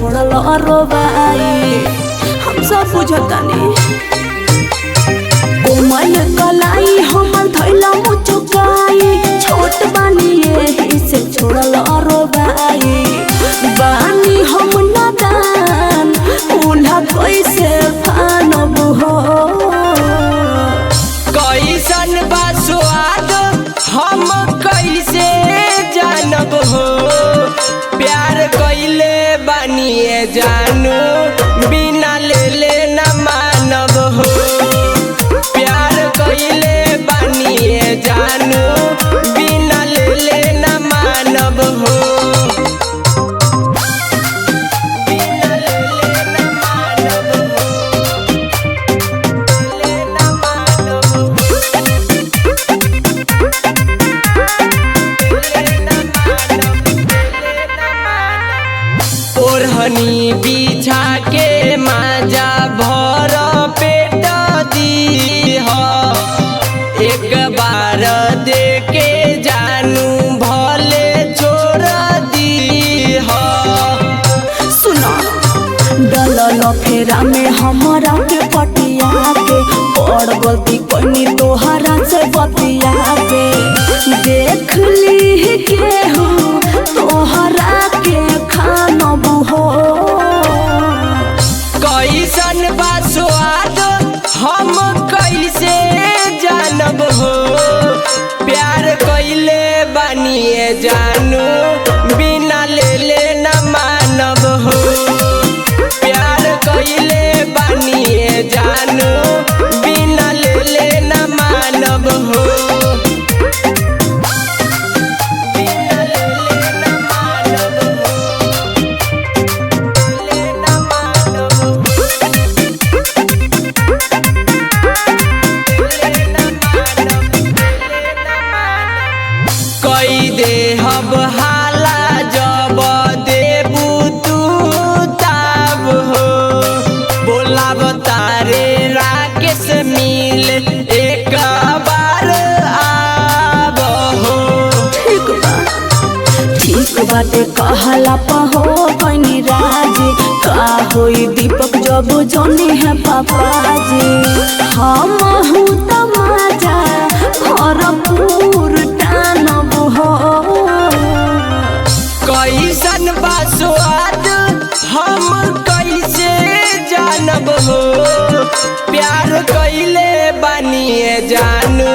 छोड़ल रोबाई हम सब बुझतानी कोमल कलाई हमर धैला मुचुकाई छोट बानी यही से छोड़ल रोबाई बानी हम नादान उल्हा कैसे फानब हो कैसन बा स्वाद हम कैसे जानब हो प्यार कैले बानिए जानू बिना लेले न मानब हो प्यार कैले बानिए जानू बिना लेले न मानब हो ओढ़नी बिछा के माजा भर पेट दी हो एक बार दे के जानू भले छोड़ दी हो सुना डलल फेरा में हमरा के पटिया के बड़ गलती कोनी तोहरा से बतिया के देख ली के हो तोहरा के खानब हो कैसन बा स्वाद हम कैसे जानब हो प्यार कैले बानिए जानू बिना लेले न मानब हो प्यार कैले बानिए जानू बिना लेले न मानब हो कई देहब हाला जब देबू तू ताब हो बोलाब तारे राकेश मिल एक बार आब हो ठीक बाटे कहला पहो कनी राजी का होई दीपक जब जनी है पापाजी हम हूँ तमाजा भरपूर टानब हो कैसन बा स्वाद हम कैसे जानब हो प्यार कैले बानिए जानू